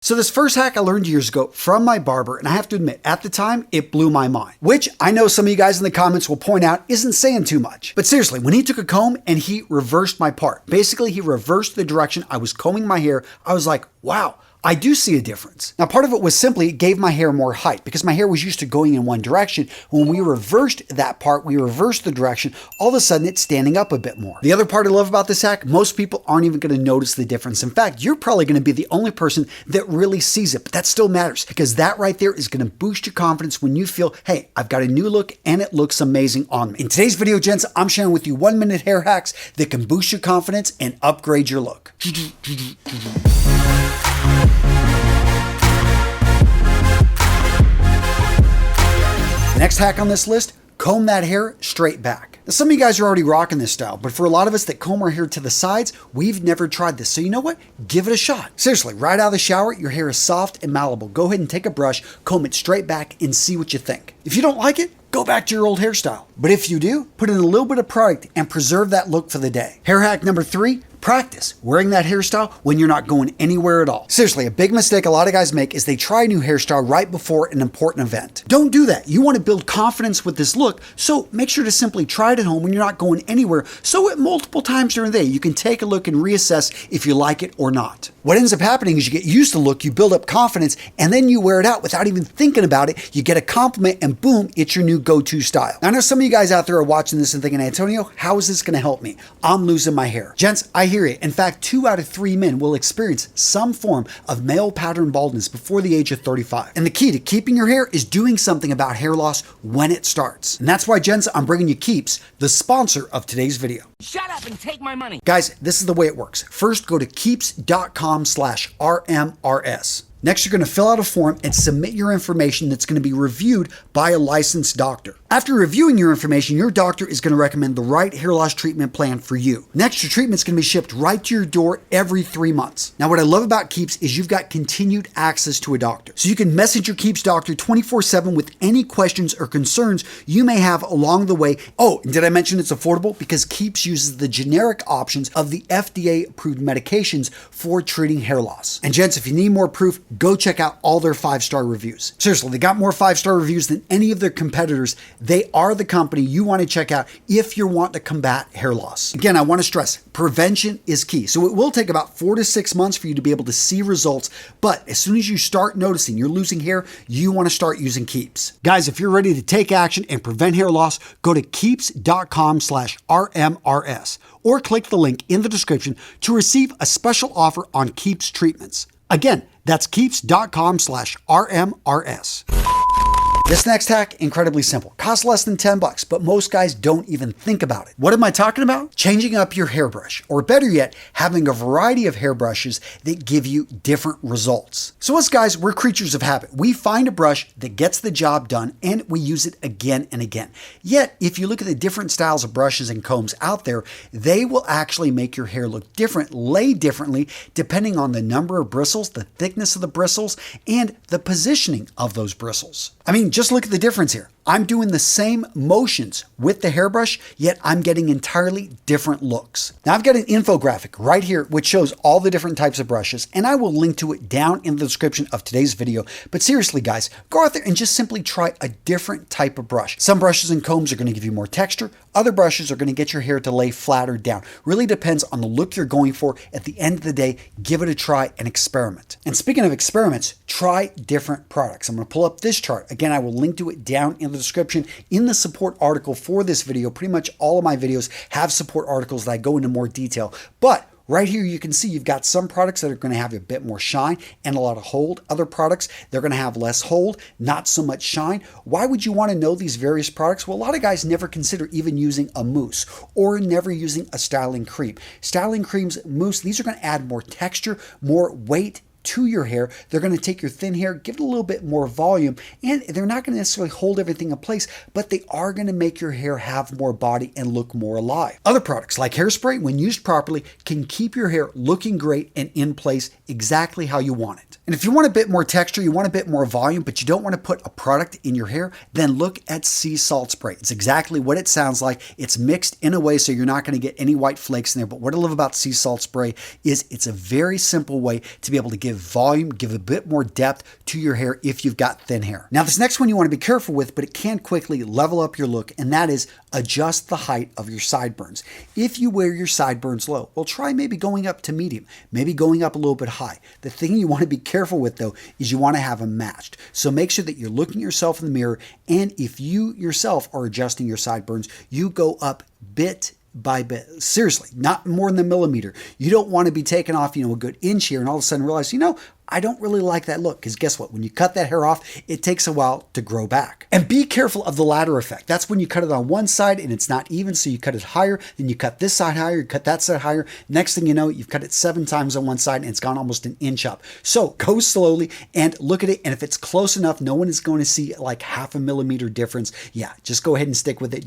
So this first hack I learned years ago from my barber, and I have to admit, at the time, it blew my mind. Which I know some of you guys in the comments will point out isn't saying too much. But seriously, when he took a comb and he reversed my part, basically he reversed the direction I was combing my hair, I was like, wow, I do see a difference. Now, part of it was simply it gave my hair more height because my hair was used to going in one direction. When we reversed that part, we reversed the direction, all of a sudden it's standing up a bit more. The other part I love about this hack, most people aren't even going to notice the difference. In fact, you're probably going to be the only person that really sees it, but that still matters because that right there is going to boost your confidence when you feel, hey, I've got a new look and it looks amazing on me. In today's video, gents, I'm sharing with you 1-minute hair hacks that can boost your confidence and upgrade your look. Next hack on this list, comb that hair straight back. Now, some of you guys are already rocking this style, but for a lot of us that comb our hair to the sides, we've never tried this. So you know what? Give it a shot. Seriously, right out of the shower, your hair is soft and malleable. Go ahead and take a brush, comb it straight back and see what you think. If you don't like it, go back to your old hairstyle. But if you do, put in a little bit of product and preserve that look for the day. Hair hack number 3, practice wearing that hairstyle when you're not going anywhere at all. Seriously, a big mistake a lot of guys make is they try a new hairstyle right before an important event. Don't do that. You want to build confidence with this look, so make sure to simply try it at home when you're not going anywhere, so at multiple times during the day you can take a look and reassess if you like it or not. What ends up happening is you get used to the look, you build up confidence, and then you wear it out without even thinking about it. You get a compliment and boom, it's your new go-to style. Now, I know some of you guys out there are watching this and thinking, Antonio, how is this going to help me? I'm losing my hair. Gents, I hear you. In fact, 2 out of 3 men will experience some form of male pattern baldness before the age of 35. And the key to keeping your hair is doing something about hair loss when it starts. And that's why, gents, I'm bringing you Keeps, the sponsor of today's video. Shut up and take my money. Guys, this is the way it works. First, go to keeps.com/RMRS. Next, you're going to fill out a form and submit your information that's going to be reviewed by a licensed doctor. After reviewing your information, your doctor is going to recommend the right hair loss treatment plan for you. Next, your treatment's going to be shipped right to your door every 3 months. Now, what I love about Keeps is you've got continued access to a doctor. So you can message your Keeps doctor 24/7 with any questions or concerns you may have along the way. Oh, and did I mention it's affordable? Because Keeps uses the generic options of the FDA-approved medications for treating hair loss. And gents, if you need more proof, go check out all their 5-star reviews. Seriously, they got more 5-star reviews than any of their competitors. They are the company you want to check out if you want to combat hair loss. Again, I want to stress, prevention is key. So it will take about 4 to 6 months for you to be able to see results. But as soon as you start noticing you're losing hair, you want to start using Keeps. Guys, if you're ready to take action and prevent hair loss, go to keeps.com/RMRS or click the link in the description to receive a special offer on Keeps treatments. Again, that's keeps.com/RMRS. This next hack, incredibly simple. Costs less than $10, but most guys don't even think about it. What am I talking about? Changing up your hairbrush, or better yet, having a variety of hairbrushes that give you different results. So us guys, we're creatures of habit. We find a brush that gets the job done and we use it again and again. Yet, if you look at the different styles of brushes and combs out there, they will actually make your hair look different, lay differently, depending on the number of bristles, the thickness of the bristles, and the positioning of those bristles. I mean, just look at the difference here. I'm doing the same motions with the hairbrush, yet I'm getting entirely different looks. Now I've got an infographic right here which shows all the different types of brushes, and I will link to it down in the description of today's video. But seriously guys, go out there and just simply try a different type of brush. Some brushes and combs are going to give you more texture. Other brushes are going to get your hair to lay flatter down. Really depends on the look you're going for. At the end of the day, give it a try and experiment. And speaking of experiments, try different products. I'm going to pull up this chart. Again, I will link to it down in the description in the support article for this video. Pretty much all of my videos have support articles that I go into more detail. But right here, you can see you've got some products that are going to have a bit more shine and a lot of hold. Other products, they're going to have less hold, not so much shine. Why would you want to know these various products? Well, a lot of guys never consider even using a mousse or never using a styling cream. Styling creams, mousse, these are going to add more texture, more weight to your hair. They're going to take your thin hair, give it a little bit more volume, and they're not going to necessarily hold everything in place, but they are going to make your hair have more body and look more alive. Other products like hairspray, when used properly, can keep your hair looking great and in place exactly how you want it. And if you want a bit more texture, you want a bit more volume, but you don't want to put a product in your hair, then look at sea salt spray. It's exactly what it sounds like. It's mixed in a way so you're not going to get any white flakes in there. But what I love about sea salt spray is it's a very simple way to be able to give give volume, give a bit more depth to your hair if you've got thin hair. Now, this next one you want to be careful with, but it can quickly level up your look, and that is adjust the height of your sideburns. If you wear your sideburns low, well, try maybe going up to medium, maybe going up a little bit high. The thing you want to be careful with, though, is you want to have them matched. So make sure that you're looking at yourself in the mirror, and if you yourself are adjusting your sideburns, you go up bit by bit. Seriously, not more than a millimeter. You don't want to be taking off, a good inch here and all of a sudden realize, I don't really like that look, because guess what? When you cut that hair off, it takes a while to grow back. And be careful of the ladder effect. That's when you cut it on one side and it's not even, so you cut it higher, then you cut this side higher, you cut that side higher. Next thing you know, you've cut it 7 times on one side and it's gone almost an inch up. So go slowly and look at it, and if it's close enough, no one is going to see like half a millimeter difference. Yeah, just go ahead and stick with it.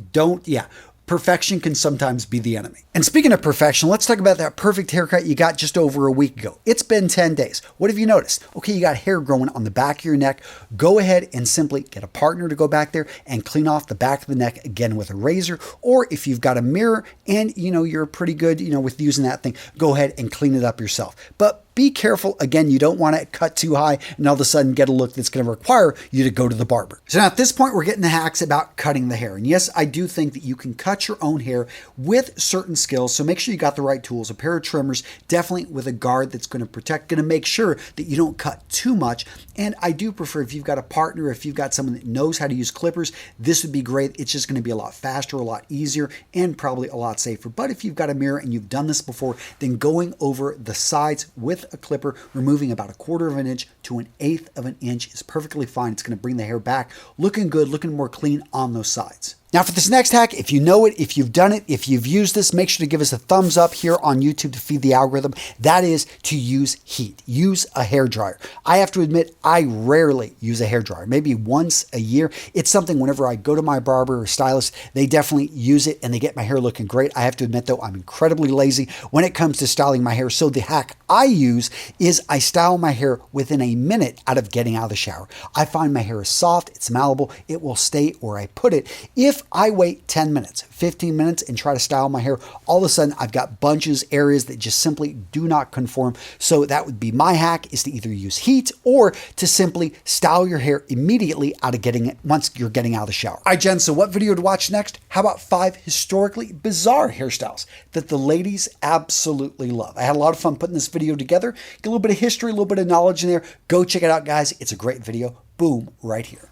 Perfection can sometimes be the enemy. And speaking of perfection, let's talk about that perfect haircut you got just over a week ago. It's been 10 days. What have you noticed? Okay, you got hair growing on the back of your neck. Go ahead and simply get a partner to go back there and clean off the back of the neck again with a razor. Or if you've got a mirror and you're pretty good, with using that thing, go ahead and clean it up yourself. But be careful. Again, you don't want to cut too high and all of a sudden get a look that's going to require you to go to the barber. So now at this point, we're getting the hacks about cutting the hair. And yes, I do think that you can cut your own hair with certain skills. So make sure you got the right tools, a pair of trimmers, definitely with a guard that's going to protect, going to make sure that you don't cut too much. And I do prefer, if you've got a partner, if you've got someone that knows how to use clippers, this would be great. It's just going to be a lot faster, a lot easier, and probably a lot safer. But if you've got a mirror and you've done this before, then going over the sides with a clipper, removing about 1/4 of an inch to 1/8 of an inch is perfectly fine. It's going to bring the hair back looking good, looking more clean on those sides. Now for this next hack, if you know it, if you've done it, if you've used this, make sure to give us a thumbs up here on YouTube to feed the algorithm. That is to use heat. Use a hairdryer. I have to admit, I rarely use a hairdryer, maybe once a year. It's something whenever I go to my barber or stylist, they definitely use it and they get my hair looking great. I have to admit though, I'm incredibly lazy when it comes to styling my hair. So the hack I use is I style my hair within a minute out of getting out of the shower. I find my hair is soft, it's malleable, it will stay where I put it. If I wait 10 minutes, 15 minutes and try to style my hair, all of a sudden I've got bunches, areas that just simply do not conform. So that would be my hack, is to either use heat or to simply style your hair immediately out of getting it once you're getting out of the shower. All right, Jen, so what video to watch next? How about 5 historically bizarre hairstyles that the ladies absolutely love? I had a lot of fun putting this video together. Get a little bit of history, a little bit of knowledge in there. Go check it out, guys. It's a great video. Boom, right here.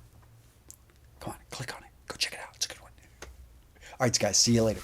Come on, click on it. Go check it out. It's a good one. All right, guys, see you later.